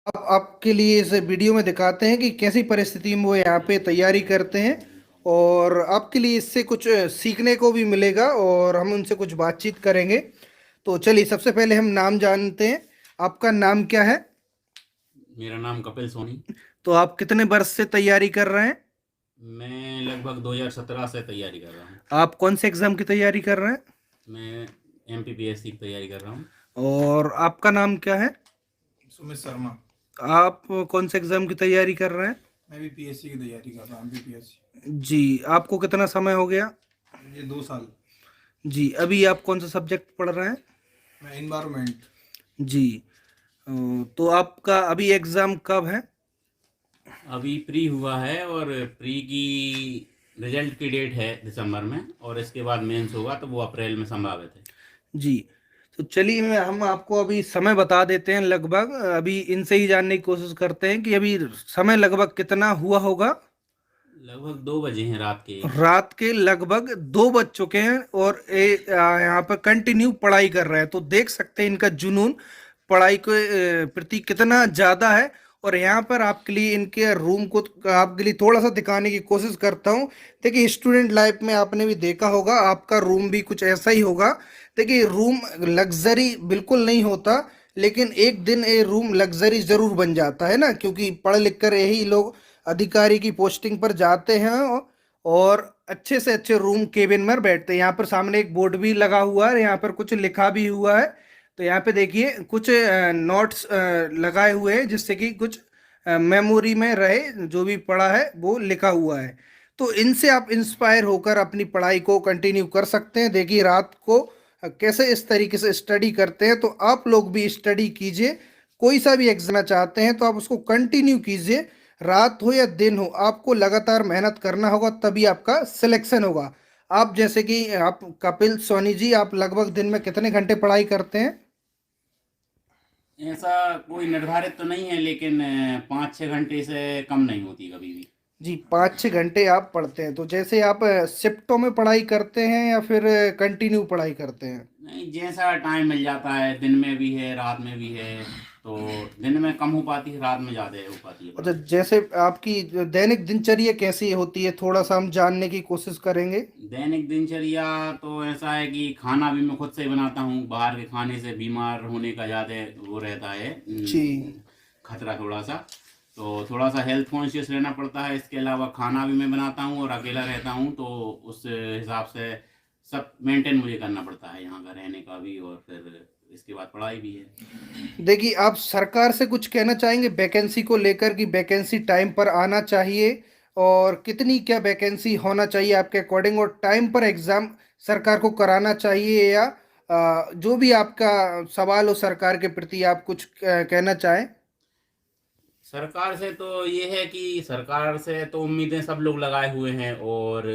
अब आपके लिए इस वीडियो में दिखाते हैं कि कैसी परिस्थिति में वो यहाँ पे तैयारी करते हैं। और आपके लिए इससे कुछ सीखने को भी मिलेगा और हम उनसे कुछ बातचीत करेंगे। तो चलिए, सबसे पहले हम नाम जानते हैं। आपका नाम क्या है? मेरा नाम कपिल सोनी। तो आप कितने वर्ष से तैयारी कर रहे हैं? मैं लगभग 2017 से तैयारी कर रहा हूँ। आप कौन से एग्जाम की तैयारी कर रहे हैं? मैं एमपीपीएससी की तैयारी कर रहा हूँ। और आपका नाम क्या है? सुमित शर्मा। आप कौन से एग्जाम की तैयारी कर रहे हैं? मैं भी पीएससी की तैयारी कर रहा हूँ, बीपीएससी। जी। आपको कितना समय हो गया? मुझे 2 साल। जी। अभी आप कौन सा सब्जेक्ट पढ़ रहे हैं? मैं इन्वायरमेंट। जी। तो आपका अभी एग्जाम कब है? अभी प्री हुआ है और प्री की रिजल्ट की डेट है दिसंबर में, और इसके बाद मेंस होगा तो वो अप्रैल में संभावित है। जी। तो चलिए, हम आपको अभी समय बता देते हैं। लगभग अभी इनसे ही जानने की कोशिश करते हैं कि अभी समय लगभग कितना हुआ होगा। लगभग 2 बजे हैं रात के। रात के लगभग 2 बज चुके हैं और यहाँ पर कंटिन्यू पढ़ाई कर रहे हैं। तो देख सकते हैं इनका जुनून पढ़ाई के प्रति कितना ज्यादा है। और यहाँ पर आपके लिए इनके रूम को आपके लिए थोड़ा सा दिखाने की कोशिश करता हूँ। देखिए, स्टूडेंट लाइफ में आपने भी देखा होगा, आपका रूम भी कुछ ऐसा ही होगा। देखिए, रूम लग्जरी बिल्कुल नहीं होता, लेकिन एक दिन ये रूम लग्जरी जरूर बन जाता है ना, क्योंकि पढ़ लिख कर यही लोग अधिकारी की पोस्टिंग पर जाते हैं और अच्छे से अच्छे रूम केबिन में बैठते हैं। यहाँ पर सामने एक बोर्ड भी लगा हुआ है, यहाँ पर कुछ लिखा भी हुआ है। तो यहाँ पे देखिए कुछ नोट्स लगाए हुए हैं, जिससे कि कुछ मेमोरी में रहे, जो भी पढ़ा है वो लिखा हुआ है। तो इनसे आप इंस्पायर होकर अपनी पढ़ाई को कंटिन्यू कर सकते हैं। देखिए, रात को कैसे इस तरीके से स्टडी करते हैं। तो आप लोग भी स्टडी कीजिए। कोई सा भी एग्जाम चाहते हैं तो आप उसको कंटिन्यू कीजिए। रात हो या दिन हो, आपको लगातार मेहनत करना होगा, तभी आपका सिलेक्शन होगा। आप जैसे कि आप कपिल सोनी जी, आप लगभग दिन में कितने घंटे पढ़ाई करते हैं? ऐसा कोई निर्धारित तो नहीं है, लेकिन 5-6 घंटे से कम नहीं होती कभी भी। जी, 5-6 घंटे आप पढ़ते हैं। तो जैसे आप शिफ्टों में पढ़ाई करते हैं या फिर कंटिन्यू पढ़ाई करते हैं? नहीं, जैसा टाइम मिल जाता है, दिन में भी है रात में भी है। तो दिन में कम हो पाती है, रात में ज़्यादा हो पाती है अच्छा, पढ़ाई। जैसे आपकी दैनिक दिनचर्या कैसी होती है, थोड़ा सा हम जानने की कोशिश करेंगे। दैनिक दिनचर्या तो ऐसा है कि खाना भी मैं खुद से ही बनाता हूँ। बाहर के खाने से बीमार होने का ज़्यादा वो रहता है, जी। खतरा थोड़ा सा। तो थोड़ा सा हेल्थ कॉन्शियस रहना पड़ता है। इसके अलावा खाना भी मैं बनाता हूँ और अकेला रहता हूँ, तो उस हिसाब से सब मेंटेन मुझे करना पड़ता है, यहाँ का रहने का भी और फिर इसके बाद पढ़ाई भी है। देखिए, आप सरकार से कुछ कहना चाहेंगे वैकेंसी को लेकर, कि वैकेंसी टाइम पर आना चाहिए और कितनी क्या वैकेंसी होना चाहिए आपके अकॉर्डिंग, और टाइम पर एग्जाम सरकार को कराना चाहिए, या जो भी आपका सवाल हो सरकार के प्रति, आप कुछ कहना चाहें? सरकार से तो ये है कि सरकार से तो उम्मीदें सब लोग लगाए हुए हैं, और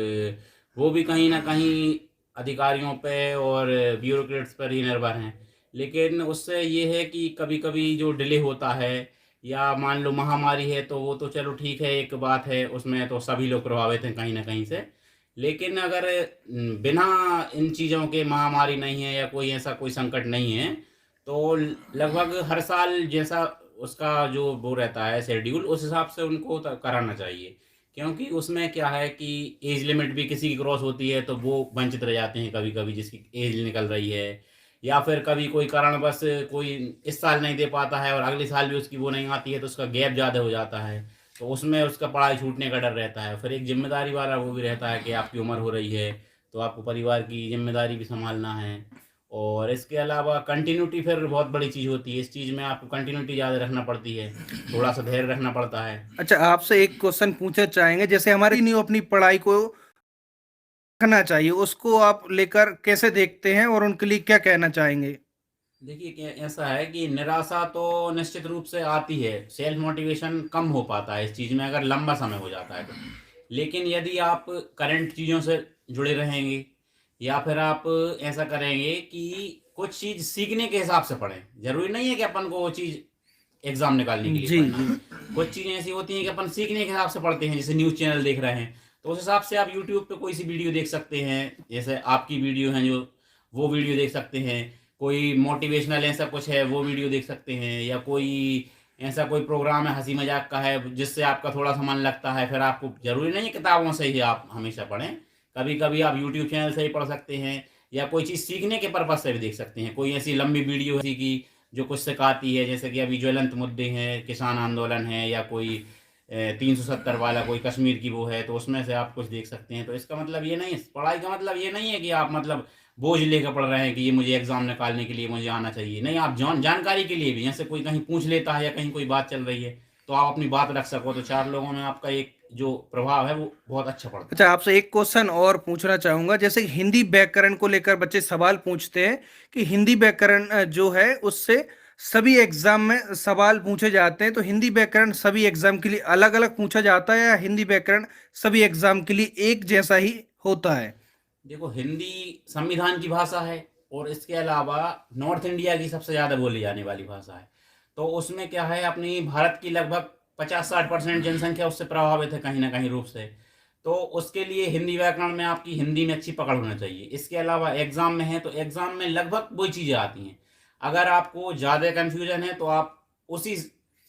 वो भी कहीं ना कहीं अधिकारियों पे और ब्यूरोक्रेट्स पर ही निर्भर हैं। लेकिन उससे ये है कि कभी कभी जो डिले होता है, या मान लो महामारी है, तो वो तो चलो ठीक है, एक बात है, उसमें तो सभी लोग प्रभावित हैं कहीं ना कहीं से। लेकिन अगर बिना इन चीज़ों के, महामारी नहीं है या कोई ऐसा कोई संकट नहीं है, तो लगभग हर साल जैसा उसका जो वो रहता है शेड्यूल, उस हिसाब से उनको कराना चाहिए। क्योंकि उसमें क्या है कि एज लिमिट भी किसी की क्रॉस होती है, तो वो वंचित रह जाते हैं कभी कभी, जिसकी एज निकल रही है। या फिर कभी कोई कारणवश कोई इस साल नहीं दे पाता है और अगले साल भी उसकी वो नहीं आती है, तो उसका गैप ज़्यादा हो जाता है। तो उसमें उसका पढ़ाई छूटने का डर रहता है। फिर एक जिम्मेदारी वाला वो भी रहता है कि आपकी उम्र हो रही है, तो आपको परिवार की जिम्मेदारी भी संभालना है। और इसके अलावा कंटिन्यूटी फिर बहुत बड़ी चीज़ होती है। इस चीज़ में आपको कंटिन्यूटी ज़्यादा रखना पड़ती है, थोड़ा सा धैर्य रखना पड़ता है। अच्छा, आपसे एक क्वेश्चन पूछना चाहेंगे। जैसे हमारे न्यू अपनी पढ़ाई को रखना चाहिए, उसको आप लेकर कैसे देखते हैं और उनके लिए क्या कहना चाहेंगे? देखिए, क्या ऐसा है कि निराशा तो निश्चित रूप से आती है, सेल्फ मोटिवेशन कम हो पाता है इस चीज़ में अगर लंबा समय हो जाता है तो। लेकिन यदि आप करंट चीज़ों से जुड़े रहेंगे, या फिर आप ऐसा करेंगे कि कुछ चीज़ सीखने के हिसाब से पढ़ें। ज़रूरी नहीं है कि अपन को वो चीज़ एग्ज़ाम निकालने के लिए जी। पढ़ना। जी। कुछ चीज़ें ऐसी होती हैं कि अपन सीखने के हिसाब से पढ़ते हैं, जैसे न्यूज़ चैनल देख रहे हैं, तो उस हिसाब से आप यूट्यूब पे कोई सी वीडियो देख सकते हैं। जैसे आपकी वीडियो हैं जो, वो वीडियो देख सकते हैं। कोई मोटिवेशनल ऐसा कुछ है, वो वीडियो देख सकते हैं। या कोई ऐसा कोई प्रोग्राम है हंसी मजाक का है जिससे आपका थोड़ा सा मन लगता है, फिर आपको जरूरी नहीं है किताबों से ही आप हमेशा पढ़ें, कभी कभी आप यूट्यूब चैनल से ही पढ़ सकते हैं, या कोई चीज़ सीखने के पर्पज से भी देख सकते हैं। कोई ऐसी लंबी वीडियो है कि जो कुछ सिखाती है, जैसे कि अभी ज्वलंत मुद्दे हैं, किसान आंदोलन है, या कोई 370 वाला कोई कश्मीर की वो है, तो उसमें से आप कुछ देख सकते हैं। तो इसका मतलब ये नहीं है, पढ़ाई का मतलब ये नहीं है कि आप मतलब बोझ लेकर पढ़ रहे हैं कि ये मुझे एग्जाम निकालने के लिए मुझे आना चाहिए। नहीं, आप जानकारी के लिए भी, जैसे कोई कहीं पूछ लेता है या कहीं कोई बात चल रही है तो आप अपनी बात रख सको, तो चार लोगों में आपका एक जो प्रभाव है वो बहुत अच्छा पड़ता है। अच्छा, आपसे एक क्वेश्चन और पूछना चाहूंगा। जैसे कि हिंदी व्याकरण को लेकर बच्चे सवाल पूछते हैं कि हिंदी व्याकरण जो है उससे सभी एग्जाम में सवाल पूछे जाते हैं, तो हिंदी व्याकरण सभी एग्जाम के लिए अलग अलग पूछा जाता है या हिंदी व्याकरण सभी एग्जाम के लिए एक जैसा ही होता है? देखो, हिंदी संविधान की भाषा है और इसके अलावा नॉर्थ इंडिया की सबसे ज़्यादा बोली जाने वाली भाषा है। तो उसमें क्या है, अपनी भारत की लगभग 50-60% जनसंख्या उससे प्रभावित है कहीं ना कहीं रूप से। तो उसके लिए हिंदी व्याकरण में आपकी हिंदी में अच्छी पकड़ होना चाहिए। इसके अलावा एग्ज़ाम में है तो एग्ज़ाम में लगभग वही चीज़ें आती हैं। अगर आपको ज़्यादा कन्फ्यूजन है तो आप उसी